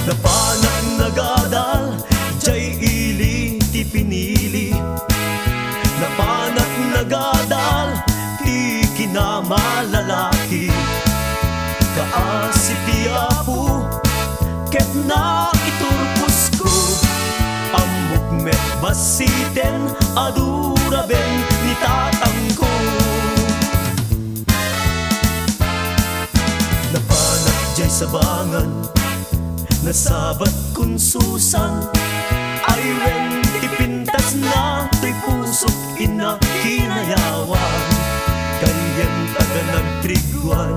Napanak nagadal, jay ili ti pinili. Napanak nagadal, ti kinamalalaki. Kaasi ti Apo, ket na iturpos ko. Amok met basiten, aduraben ni tatang ko. Napanak jay sabangan, nasabat kun susan. Ay wen ipintas na to'y pusok ina kinayawan. Kayen taga nagtriguan,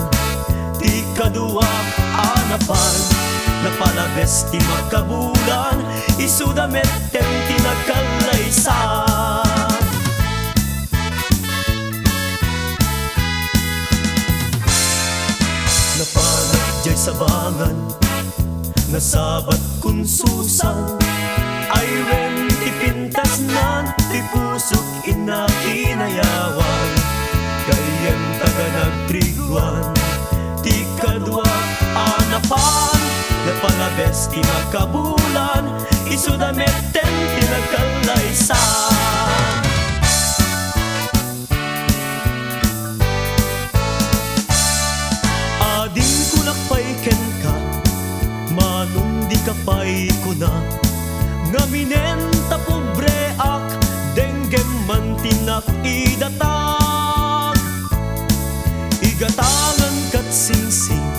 ti kadua anapan. Napalabes ti magkabulan, isudamet tem ti nagkalaysan. Napanak jay sabangan, nasabat kun susan. Ay wen ipintas nan ti pusok ina kinayawan. Kayen taga nagtriguan, ti kadua anapan. Napalabes ti magkabulan, isudamet tem ti nagkalaysan. Ading kunakpay ken ka, manong di kapay kuna. Ngaminen ta pobre ak, denggem man tinak idatag. Igatangan kat singsing,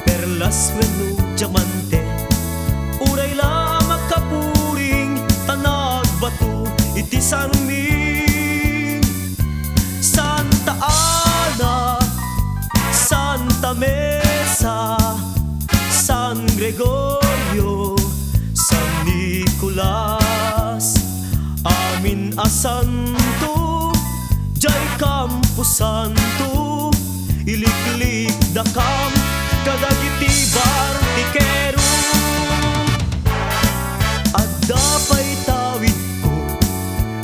perlas wenno diamante. Uray la makapuring, tanag batu iti sanming. Santa Ana, Santa Mesa, San Gregorio, San Nicolas, amin a santo, jay Campo Santo. Iliklik dakam, kadagiti bartikero. Adda pa'y tawid ko,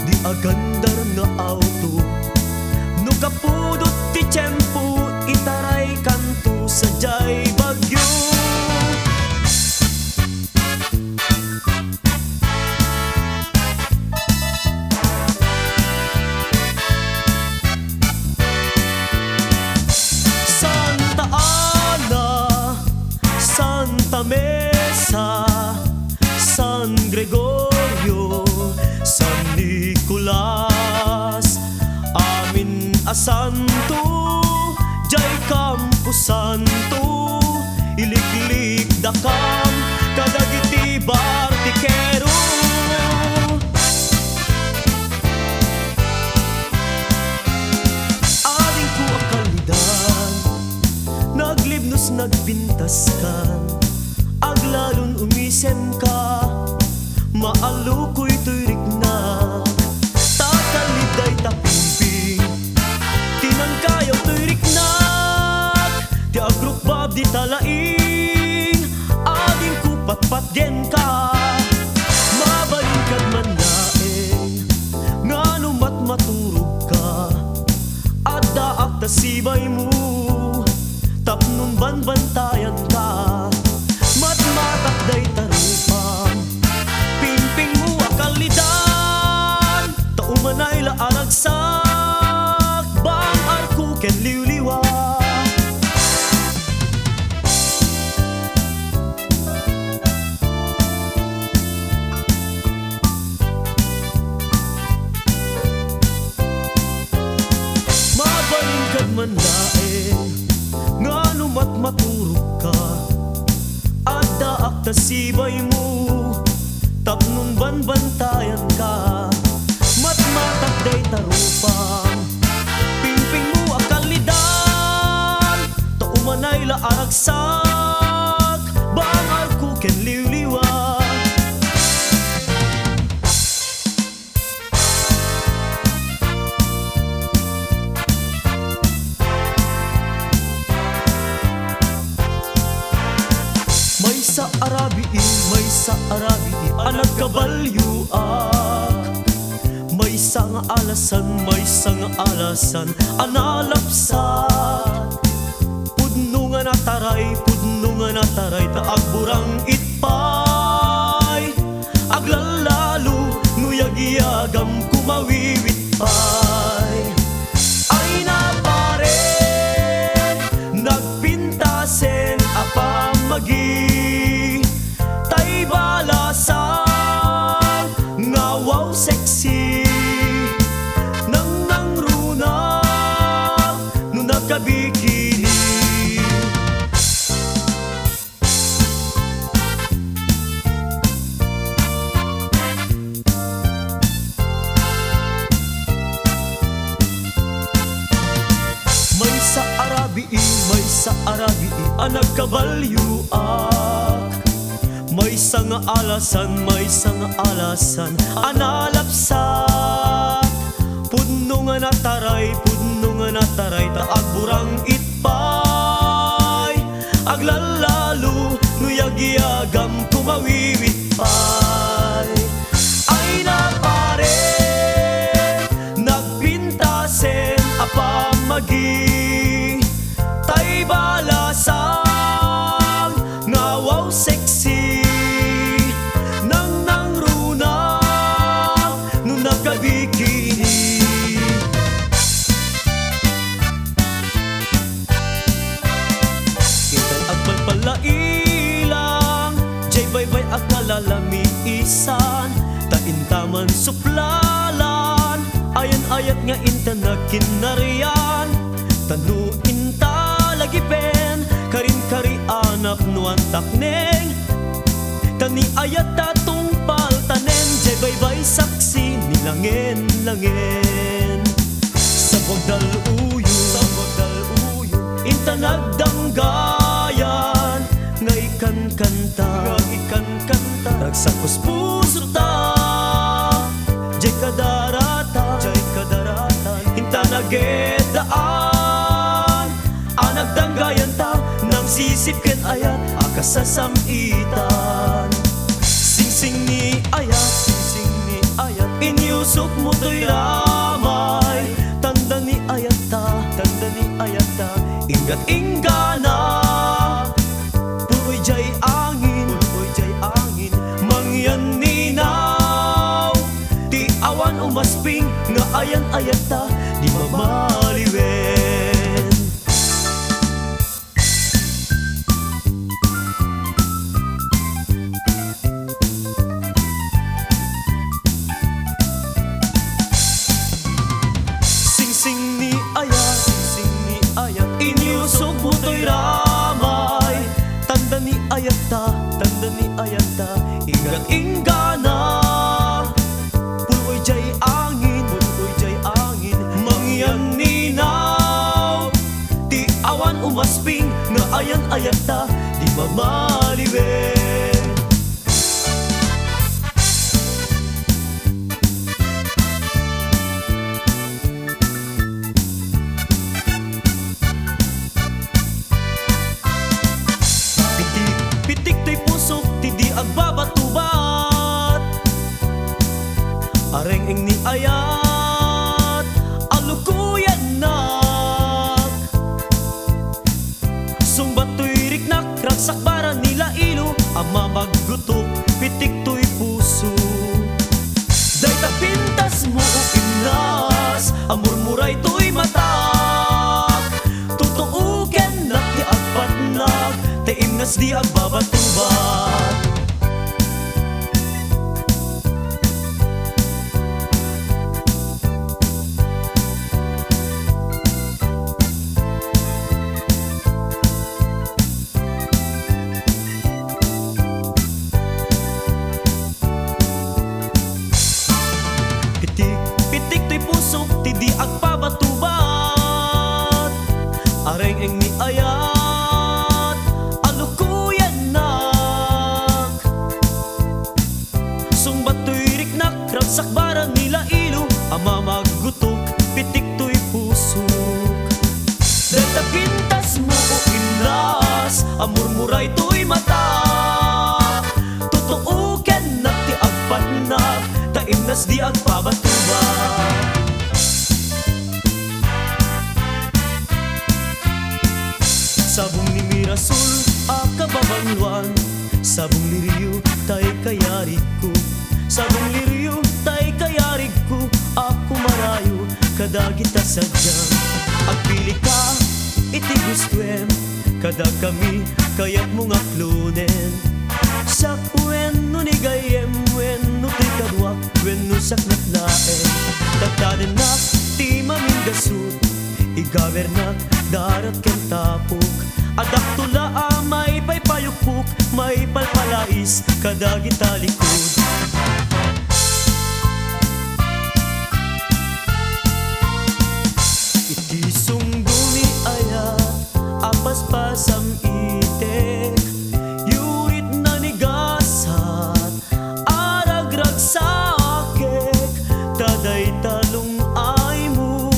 di agandar nga auto. No kapudot ti tiyempo, itaray kanto sa jay bagyo. Santa Ana, Santa Mesa, San Gregorio, San Nicolas, amin a santo, jay Campo Santo. Iliklik dakam, kadagiti bartikero. Ading ko akalidan, naglibnos nagpintas kan. Aglalon umisem ka, maalukoy tuirik na. Tataliday tapimping, tinangkayaw tuirik na. Ti agrukbab di talaing, ading ko patpatgen ka. Mabalingkad man laeng, nganumat maturog ka. Adda ak tasibay mo, tapnon banbantayan ka. Matmatakday tarupang, pimping mo akalidan. Taumanay la aragsak, bang arko ken liwliwa. Mabalingkad man laeng, nganumat maturog ka. Adda ak tasibay mo, tapnon banbantayan ka. Matmatakday tarupang, pimping mo akalidan. Taumanay la aragsak, bang arko ken liwliwa. May sa Arabi, anak kabalyuak. May sang alasan, analapsat. Pudno nga nataray, pudno nga nataray ta agburang itpay, aglalalo nguyag-iyagam kumawiwit pay. Ay na pare, nagpintasen apamagi, tay balasan nga wow sexy, nang runa no nagkabikini. May sa Arabi ang nagkabalyuak, may sa nga alasan analapsat, pudno nga nataray ta agburang itpay, aglalalo nuyag-iyagam kumawiwit pay. Ay na pare, nagpintasen apamagi, tay balasang nga wow sexy, nang runa no nagkabikini. Kitang agpalpalailang jay baybay at nalalamiisan, taintaman suplalan, ayan-ayat nga inta na kinarian, tanuin ta lagi pen, karin-kari anak nuan takneng, tani ayat tatong paltanen, jay baybay saksi nilangen-langen. Sa bogdal uyo inta nagdanggayan, nga ikan kanta nagsakos puso ta, jay kadaratan inta nagedaan, nagdanggayan ta nang sisipken ayat akasasamitan. Sing-sing ni ayat inyusok mo to'y ramay, tanda ni ayat ta ingat-ingana, puroy jay angin mangyan ninaw, ti awan umasping nga ayan-ayat ta di mamaliwen. Sing-sing ni ayat inyusok mo to'y ramay, tanda ni ayat ta ingat-ingana, puroy jay angin mangyan ninaw, ti awan umasping nga ayan-ayat ta di mamaliwen. Pitik to'y pusok ti di agbabatubat, areng-eng ni ayat alukuyan nak, sumbat to'y riknak ragsak bara nila ilo, ama maggutok pitik to'y puso, day tapintas mo inas, amurmuray to'y matak, tutuuken nak ti agpatnag, taimnas di agbabatubat. Pitik to'y pusok ti di agpabatubat, areng-eng ni ayat alukuyan nak, sumbat to'y riknak ragsak bara nila ilo, ama maggutok pitik to'y pusok, dahil pintas mo o inras, amurmuray to'y mata, tutuuken nak ti agpatnak, taimnas di agpabatubat. Sabong ni Mirasul, Sabong liriyo tay kayarig ko, sabong liriyo tay kayarig ko. Ako marayo kada kita sadyang agpili ka iti gustwem. Kada kami kayat mo nga klunen. Sak wenno ni gayem, wenno ti kadwak, wenno saknat laen. Tagdanen nak ti mamingasut, igawernak darat ken tapok. Adak tula may paypayukpuk, may palpalais kada kita likod. Iti sungguni ayat apaspasam itek, yurit na nigasat aragrag sa akek. Taday talong ay mo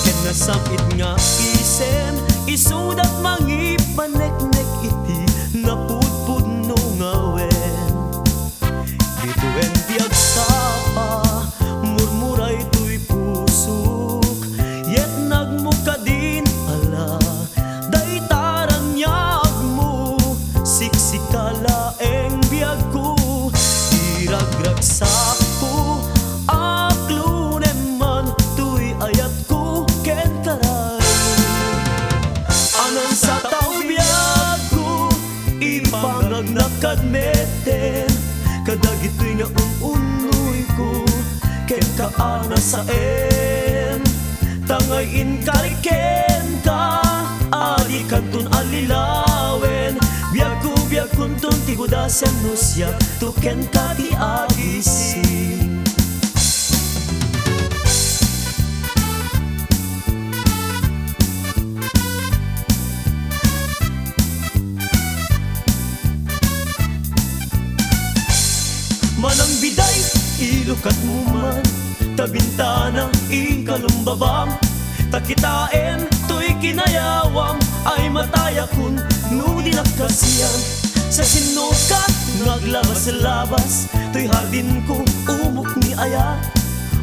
ken nasamit nga isen, isudat mangipaneknek iti napudpud no ngawen. Bituen ti agsapa murmuray to'y pusok, yet nagmukadin ala day taranyag mo. Siksikala eng biyag ko iragragsak ko, aklunem man to'y ayat ko ken karayo. Anong sa tao biyag ko ipangagnakadmeten, kadagito'y nga unuy ko ken kaana sa en. Tangay inkariken ka adi kantun alilawen, biyag kuntun ti gudasen no siya tuken ka ti agising. Manang biday ilukat mo man, tabintana ikalumbabam. Takitaen to'y kinayawam, ay mataya kun nudi nakasiyam. Sa sinukat naglabas-labas, to'y hardin ko umok ni aya.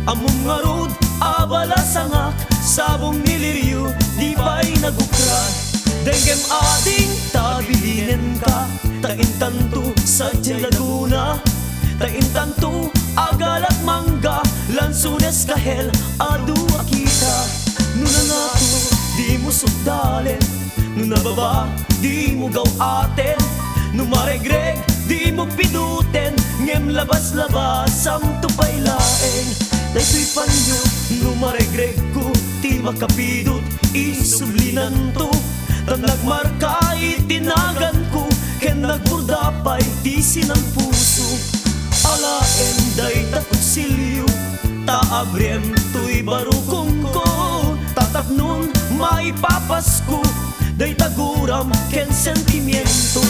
Among ngarod abala sangak, sabong niliriyo di ba'y nagukrat. Denggem ading tabilinen ka, taintanto sa Laguna. Taintanto agalat mangga, lansunes kahel adu akita. Nuna nga to di mo sugdalen, nuna baba di mo gawaten, numaregreg di mo piduten, ngem labas-labas ang tupay laeng. Daytoy panyo numaregreg ko ti makapidot isublinan to. Tan nagmarka itinagan ko, ken nagburdapay ti sinang puso. Alaen day takutsilyo, taabrem to'y barukong ko. Tatapnon maipapasko, day taguram ken sentimiento.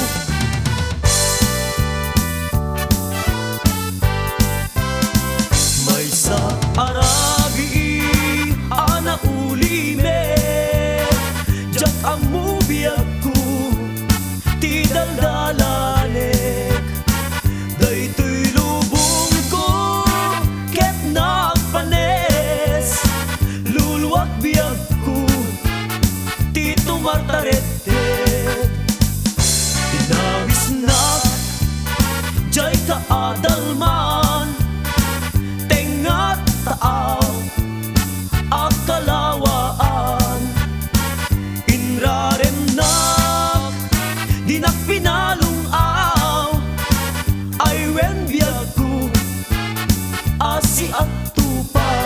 May sa arabi ana ulime, jak ang mubiyag ko ti daldalanek. Daytoy biyag ko tito martaretet, tinawis na jay kaadalman, tengat taaw akalawaan. Inrarem na di nakpinalong aw, ay wen biyag ko asi at tupay.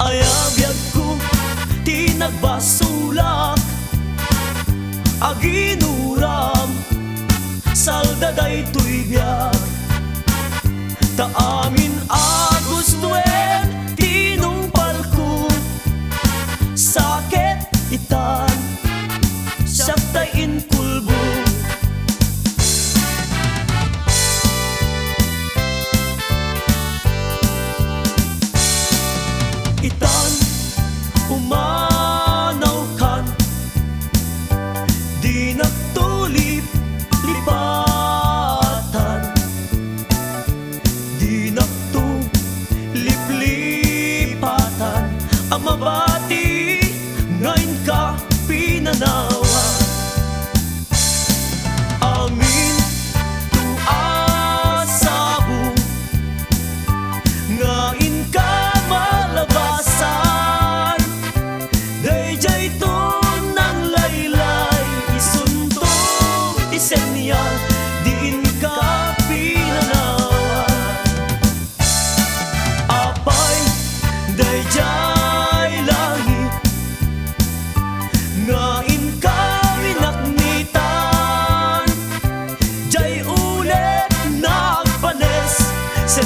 Ayabiyag ko ti nagbasulak, aginuram saldaday to'y biyag. Taamin agustuen tinumpal ko, sakit itan siyaktay inkulbo. Itan umanaw kan di nakto diin ka pinanawan. Apay dayjay langit nga inkaminaknitan, jay ulit nagpanes sa